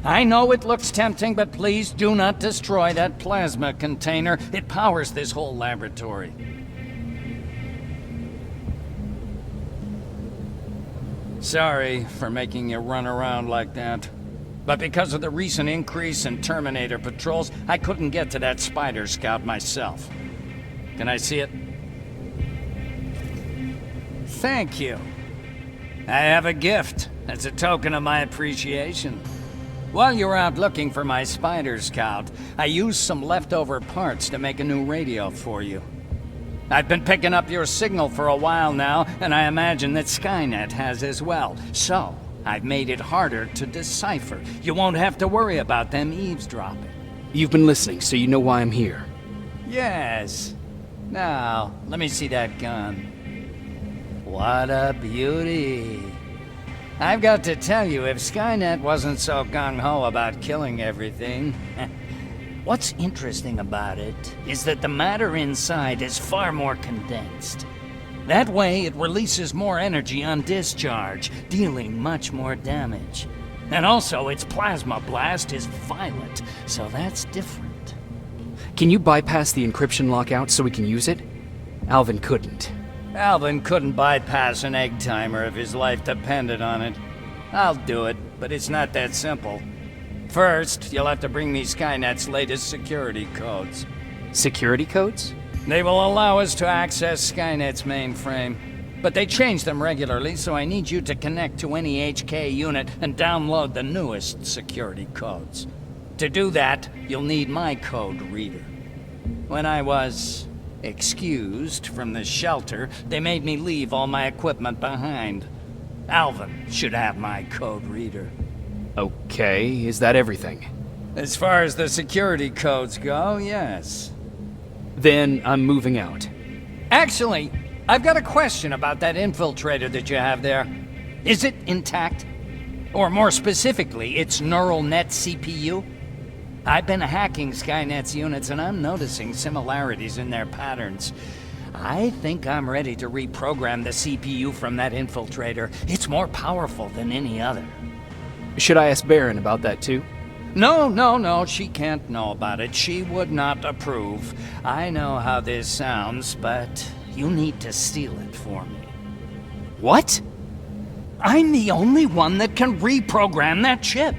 I know it looks tempting, but please do not destroy that plasma container. It powers this whole laboratory. Sorry for making you run around like that. But because of the recent increase in Terminator patrols, I couldn't get to that Spider Scout myself. Can I see it? Thank you. I have a gift as a token of my appreciation. While you were out looking for my Spider Scout, I used some leftover parts to make a new radio for you. I've been picking up your signal for a while now, and I imagine that Skynet has as well. So, I've made it harder to decipher. You won't have to worry about them eavesdropping. You've been listening, so you know why I'm here. Yes. Now, let me see that gun. What a beauty. I've got to tell you, if Skynet wasn't so gung-ho about killing everything... What's interesting about it is that the matter inside is far more condensed. That way, it releases more energy on discharge, dealing much more damage. And also, its plasma blast is violent, so that's different. Can you bypass the encryption lockout so we can use it? Alvin couldn't. Alvin couldn't bypass an egg timer if his life depended on it. I'll do it, but it's not that simple. First, you'll have to bring me Skynet's latest security codes. Security codes? They will allow us to access Skynet's mainframe. But they change them regularly, so I need you to connect to any HK unit and download the newest security codes. To do that, you'll need my code reader. When I was excused from the shelter, they made me leave all my equipment behind. Alvin should have my code reader. Okay, is that everything? As far as the security codes go, yes. Then I'm moving out. Actually, I've got a question about that infiltrator that you have there. Is it intact? Or more specifically, its neural net CPU? I've been hacking Skynet's units and I'm noticing similarities in their patterns. I think I'm ready to reprogram the CPU from that infiltrator. It's more powerful than any other. Should I ask Baron about that too? No, she can't know about it. She would not approve. I know how this sounds, but you need to steal it for me. What? I'm the only one that can reprogram that chip.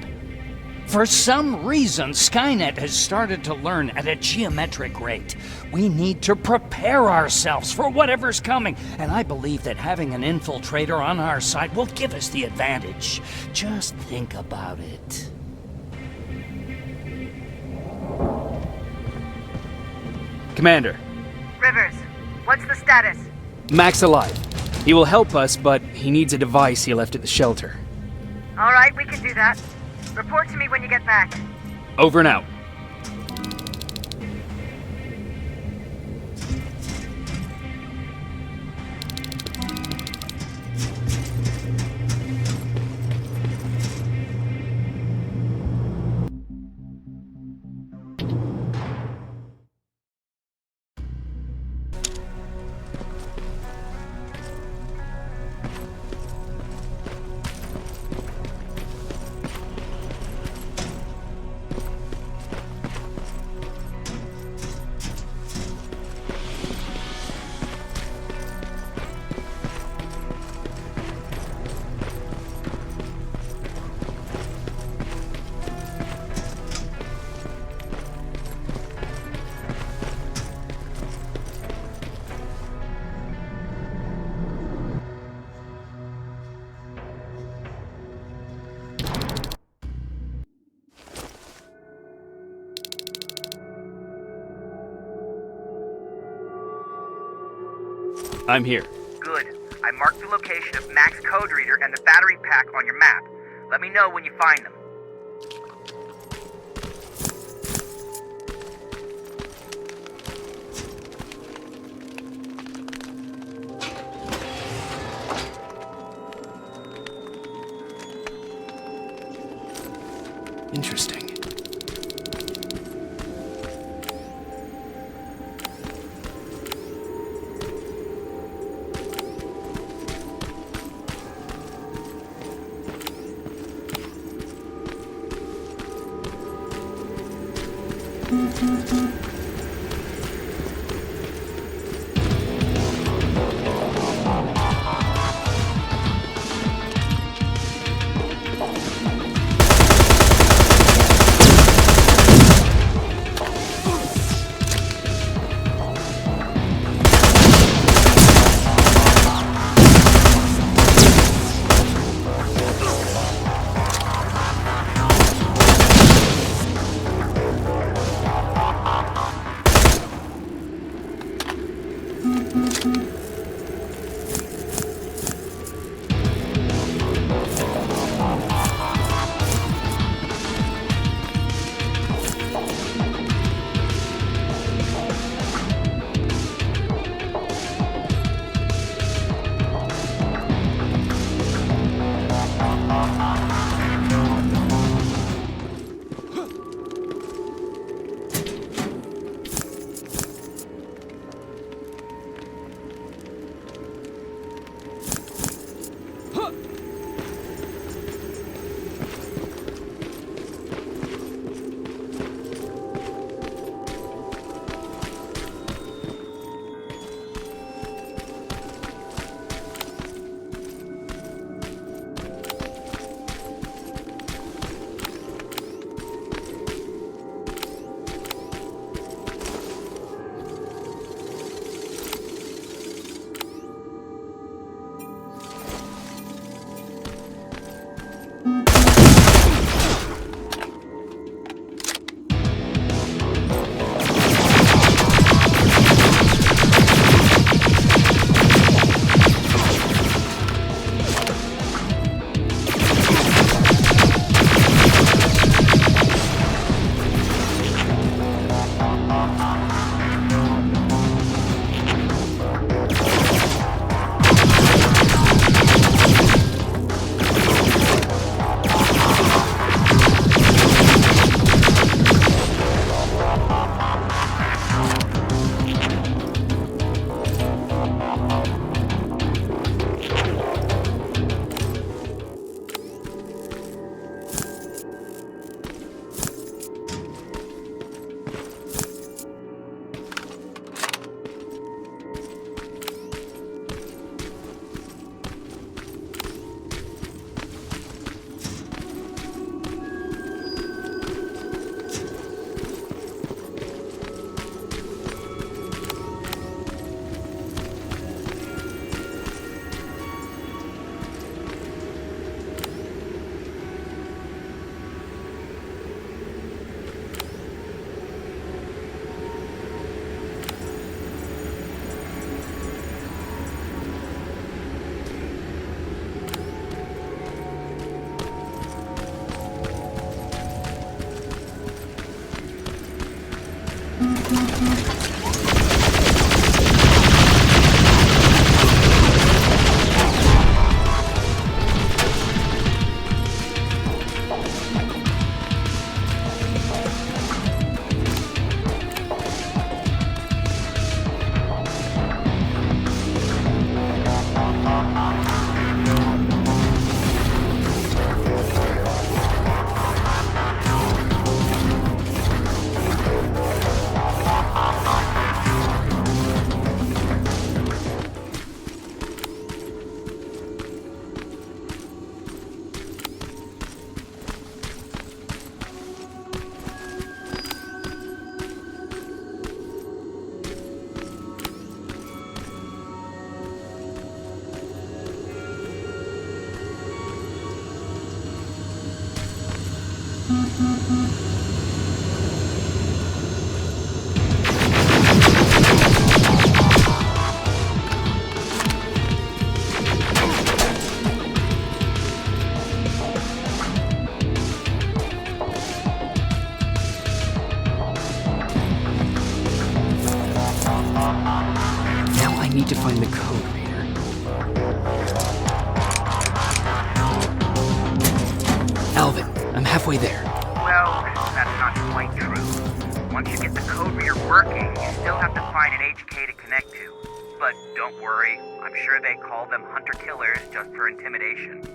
For some reason, Skynet has started to learn at a geometric rate. We need to prepare ourselves for whatever's coming, and I believe that having an infiltrator on our side will give us the advantage. Just think about it. Commander. Rivers, what's the status? Mac's alive. He will help us, but he needs a device he left at the shelter. All right, we can do that. Report to me when you get back. Over and out. I'm here. Good. I marked the location of Mac's code reader and the battery pack on your map. Let me know when you find them. Interesting. Now I need to find the code reader. Alvin, I'm halfway there. Well, that's not quite true. Once you get the code reader working, you still have to find an HK to connect to. But don't worry, I'm sure they call them hunter-killers just for intimidation.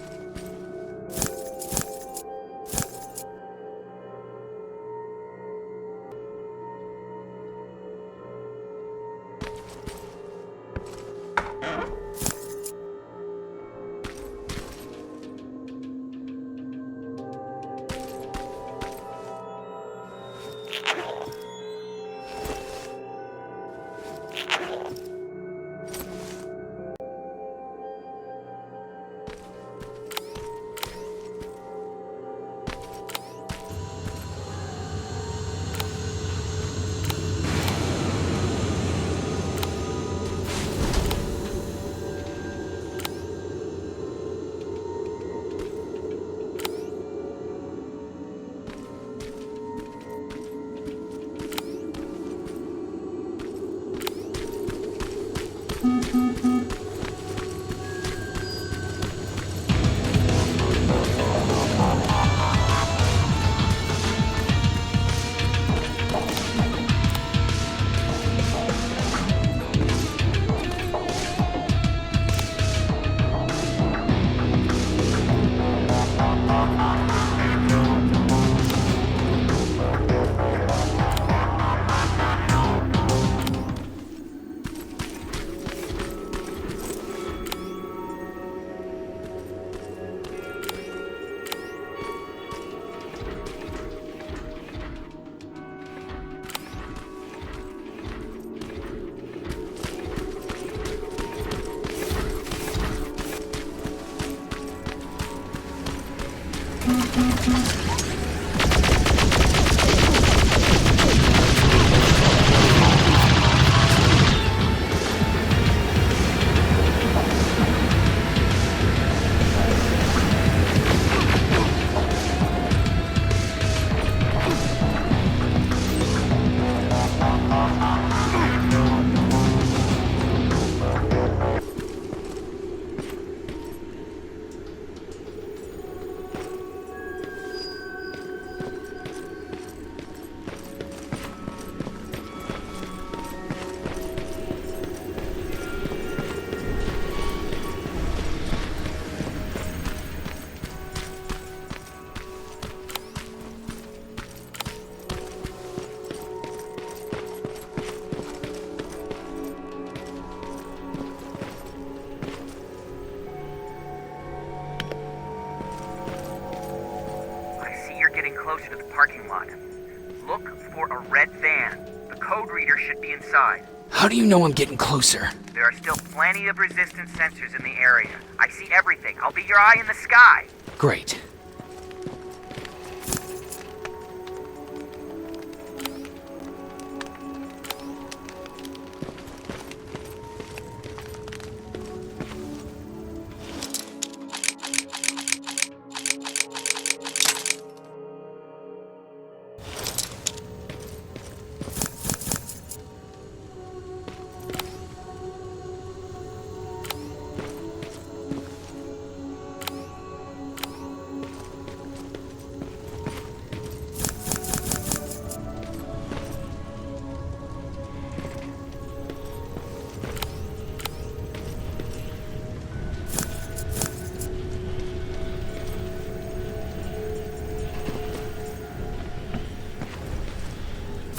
Closer to the parking lot. Look for a red van. The code reader should be inside. How do you know I'm getting closer? There are still plenty of resistance sensors in the area. I see everything. I'll be your eye in the sky. Great.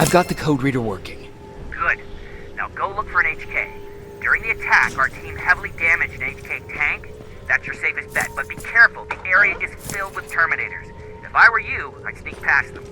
I've got the code reader working. Good. Now go look for an HK. During the attack, our team heavily damaged an HK tank. That's your safest bet, but be careful. The area is filled with Terminators. If I were you, I'd sneak past them.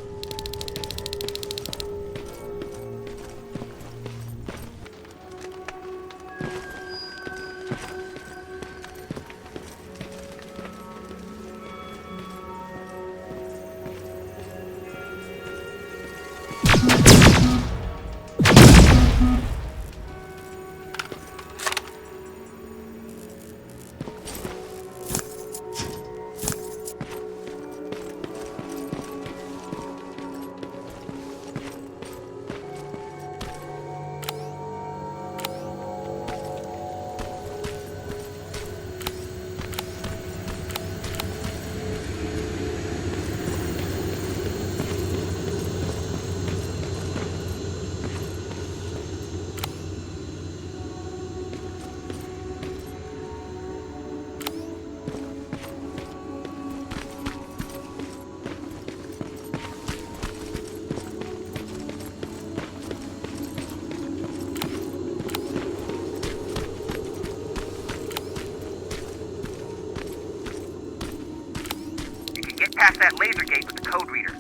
past that laser gate with the code reader.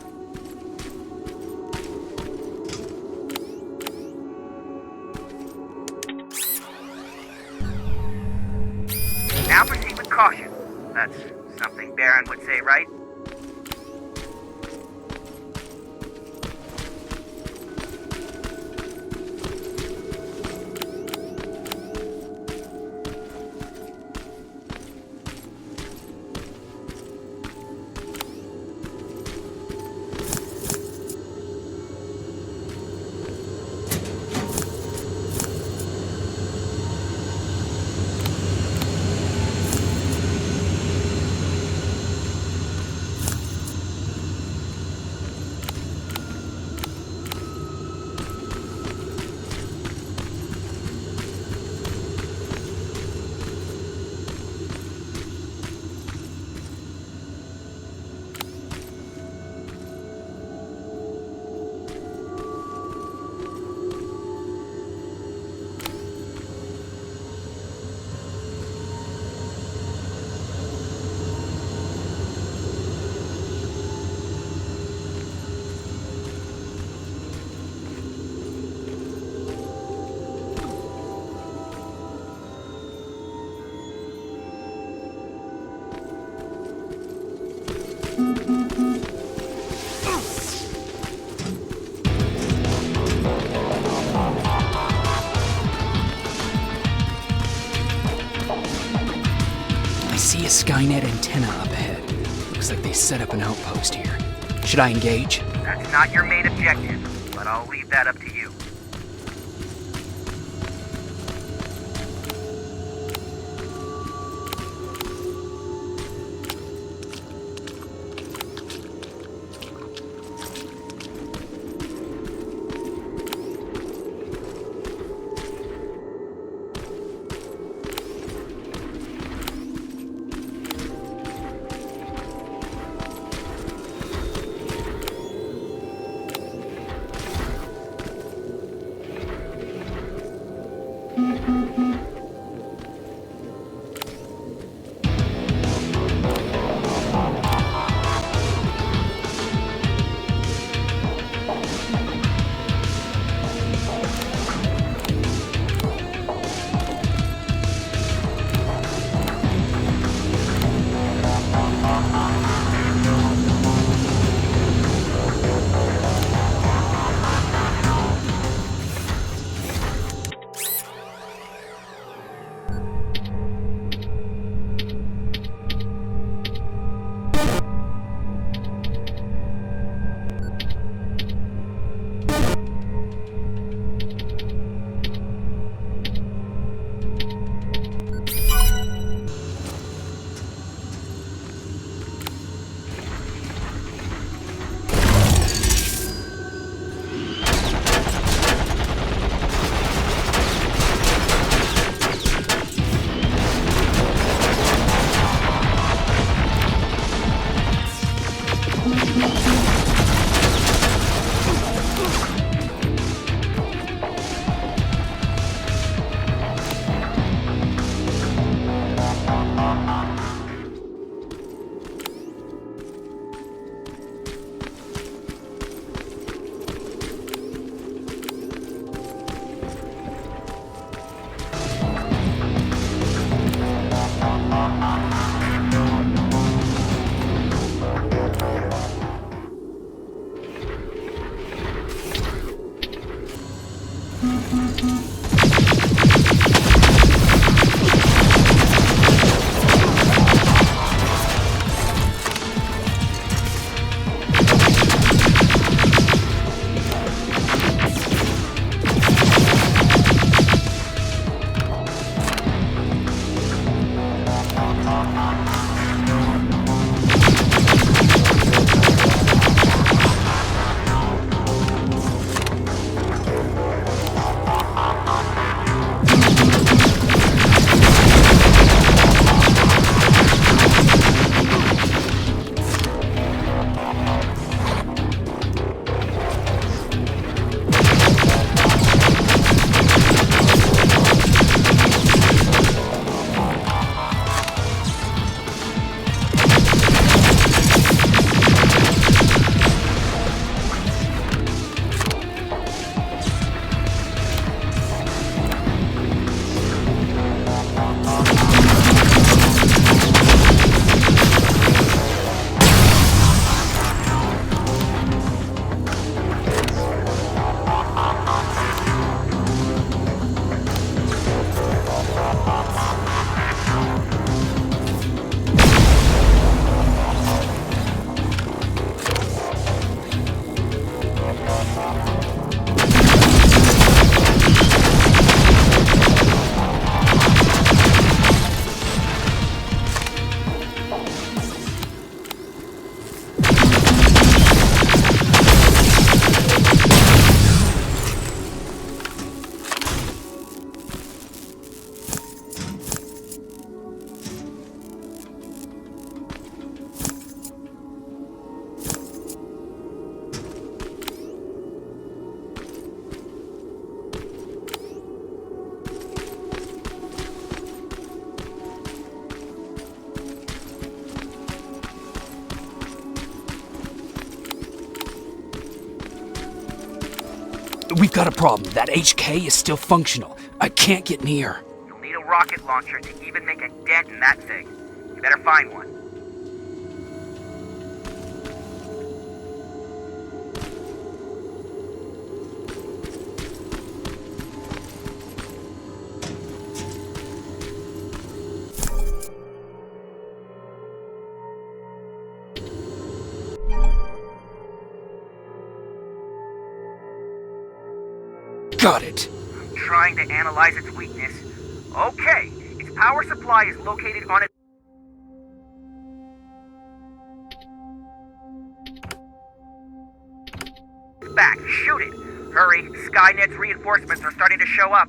Now proceed with caution. That's something Baron would say, right? I see a Skynet antenna up ahead. Looks like they set up an outpost here. Should I engage? That's not your main objective, but I'll leave that up to you. got a problem. That HK is still functional. I can't get near. You'll need a rocket launcher to even make a dent in that thing. You better find one. Got it. I'm trying to analyze its weakness. Okay, its power supply is located on its back. Shoot it! Hurry, Skynet's reinforcements are starting to show up.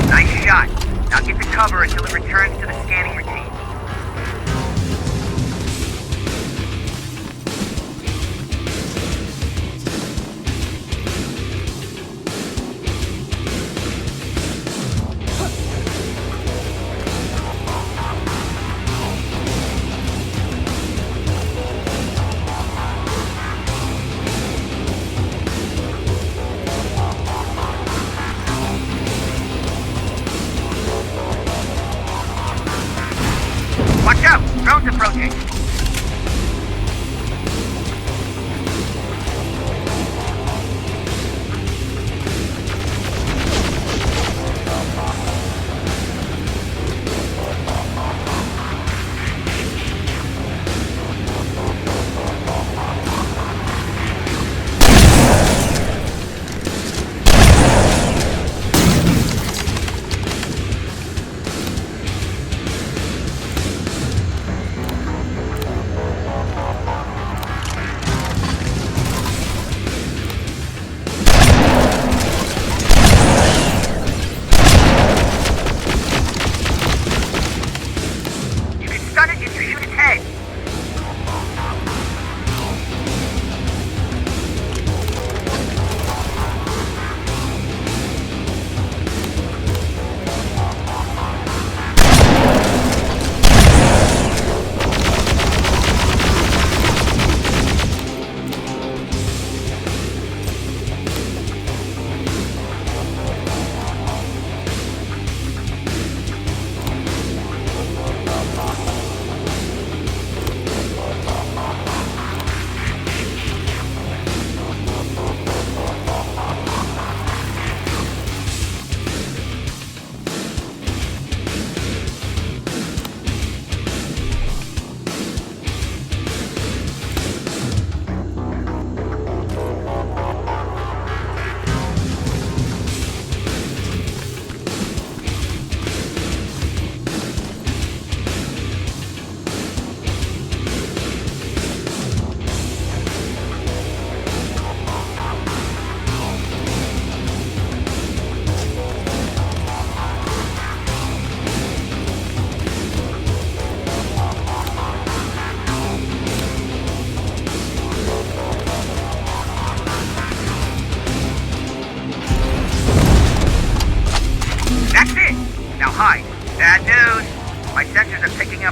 Nice shot. Now get to cover until it returns to the scanning routine. Watch out! Drone's approaching!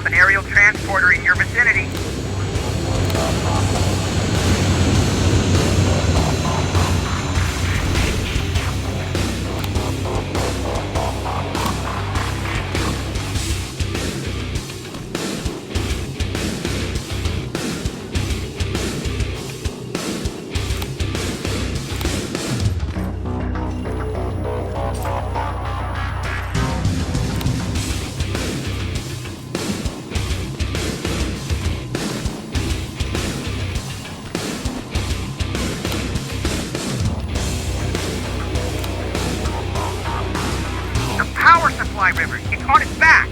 up an aerial transporter in your vicinity. Power supply, Rivers. It's on its back.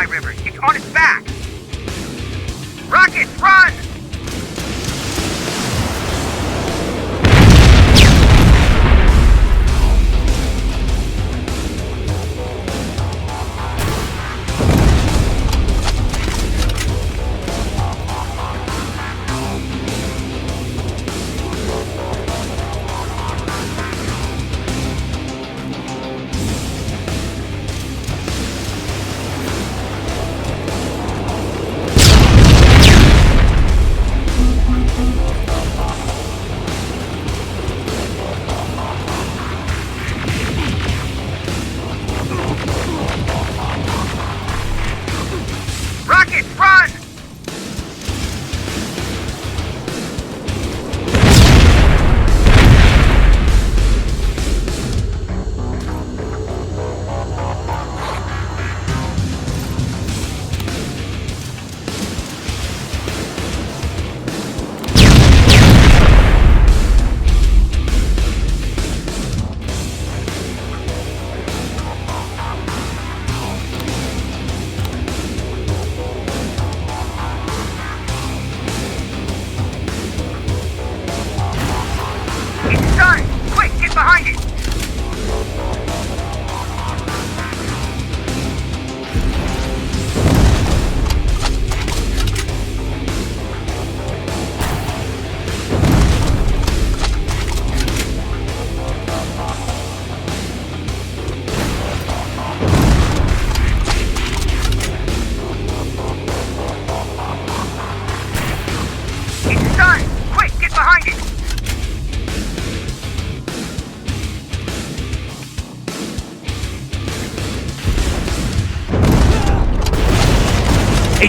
Rivers. It's on its back. Rockets, run!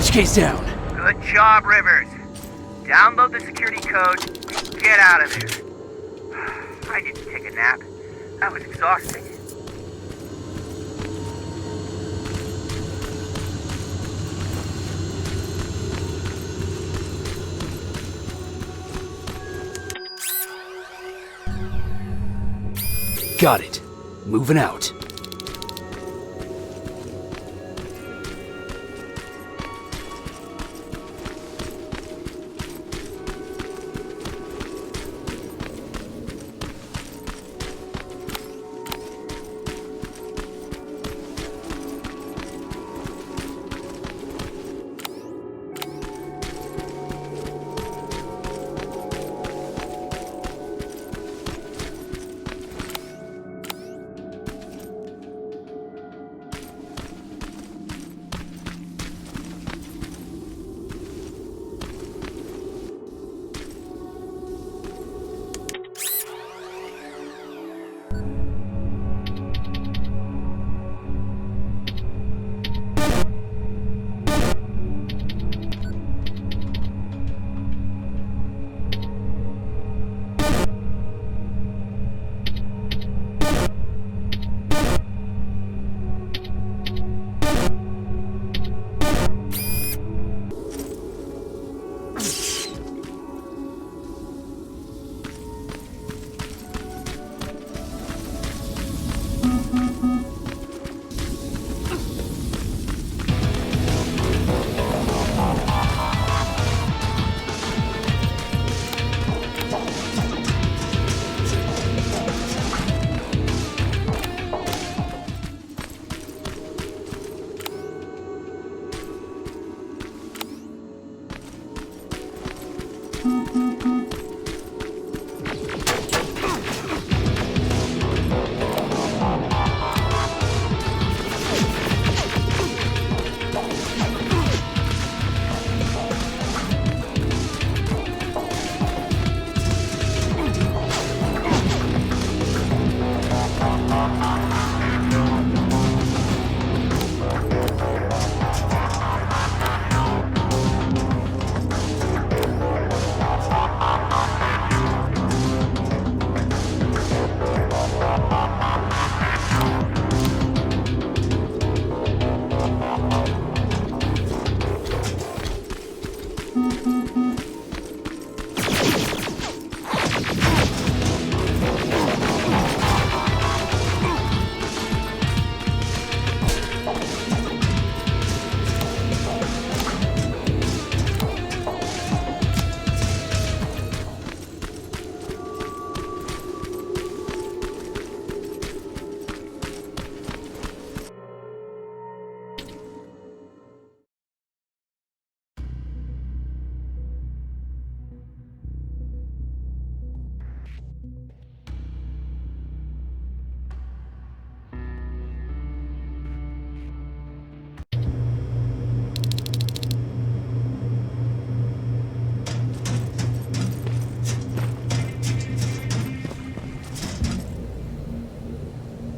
HK's down. Good job, Rivers. Download the security code and get out of there. I need to take a nap. That was exhausting. Got it. Moving out.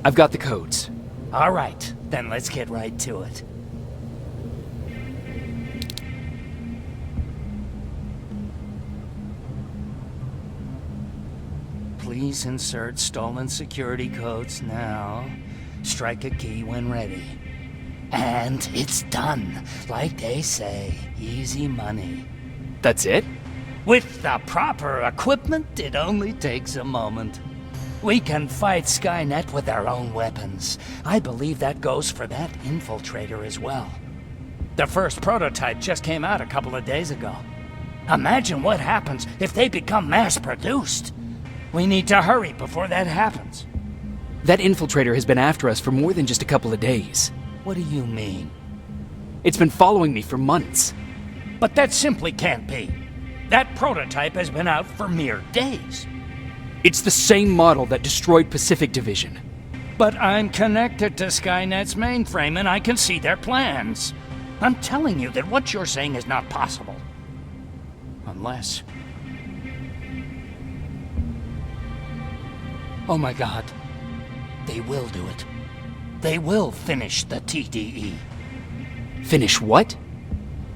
I've got the codes. All right, then let's get right to it. Please insert stolen security codes now. Strike a key when ready. And it's done. Like they say, easy money. That's it? With the proper equipment, it only takes a moment. We can fight Skynet with our own weapons. I believe that goes for that infiltrator as well. The first prototype just came out a couple of days ago. Imagine what happens if they become mass-produced. We need to hurry before that happens. That infiltrator has been after us for more than just a couple of days. What do you mean? It's been following me for months. But that simply can't be. That prototype has been out for mere days. It's the same model that destroyed Pacific Division. But I'm connected to Skynet's mainframe and I can see their plans. I'm telling you that what you're saying is not possible. Unless... Oh my God. They will do it. They will finish the TDE. Finish what?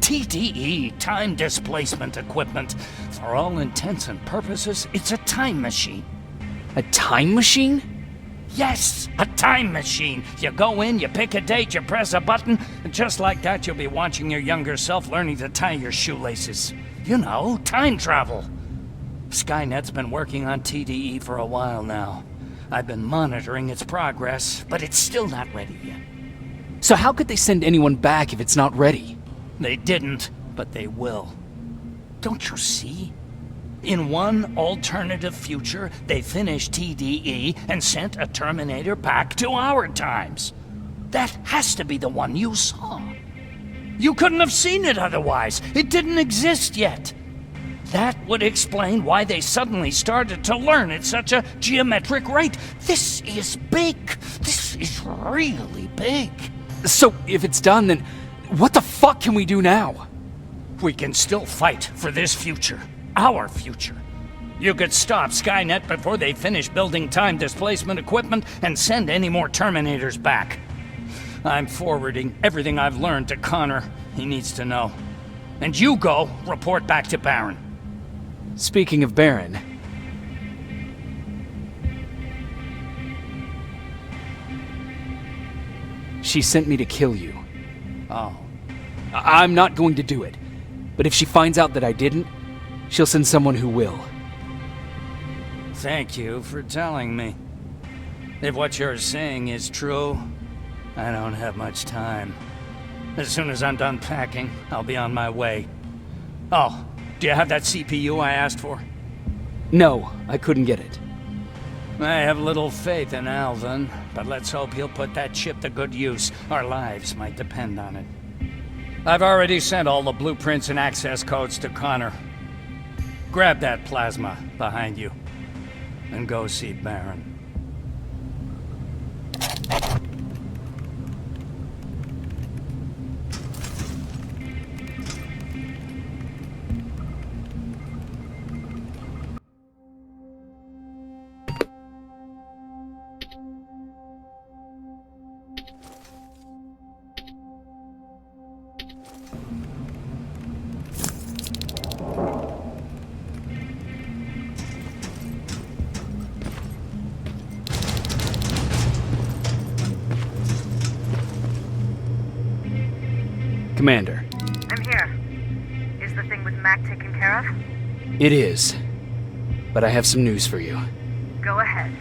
TDE, time displacement equipment. For all intents and purposes, it's a time machine. A time machine? Yes, a time machine. You go in, you pick a date, you press a button, and just like that you'll be watching your younger self learning to tie your shoelaces. You know, time travel. Skynet's been working on TDE for a while now. I've been monitoring its progress, but it's still not ready yet. So how could they send anyone back if it's not ready? They didn't, but they will. Don't you see? In one alternative future, they finished TDE and sent a Terminator back to our times. That has to be the one you saw. You couldn't have seen it otherwise. It didn't exist yet. That would explain why they suddenly started to learn at such a geometric rate. This is big. This is really big. So if it's done, then what the fuck can we do now? We can still fight for this future. Our future. You could stop Skynet before they finish building time displacement equipment and send any more Terminators back. I'm forwarding everything I've learned to Connor. He needs to know. And you go report back to Baron. Speaking of Baron... She sent me to kill you. Oh. I'm not going to do it. But if she finds out that I didn't, she'll send someone who will. Thank you for telling me. If what you're saying is true, I don't have much time. As soon as I'm done packing, I'll be on my way. Oh, do you have that CPU I asked for? No, I couldn't get it. I have little faith in Alvin, but let's hope he'll put that chip to good use. Our lives might depend on it. I've already sent all the blueprints and access codes to Connor. Grab that plasma behind you, and go see Baron. Commander. I'm here. Is the thing with Mac taken care of? It is. But I have some news for you. Go ahead.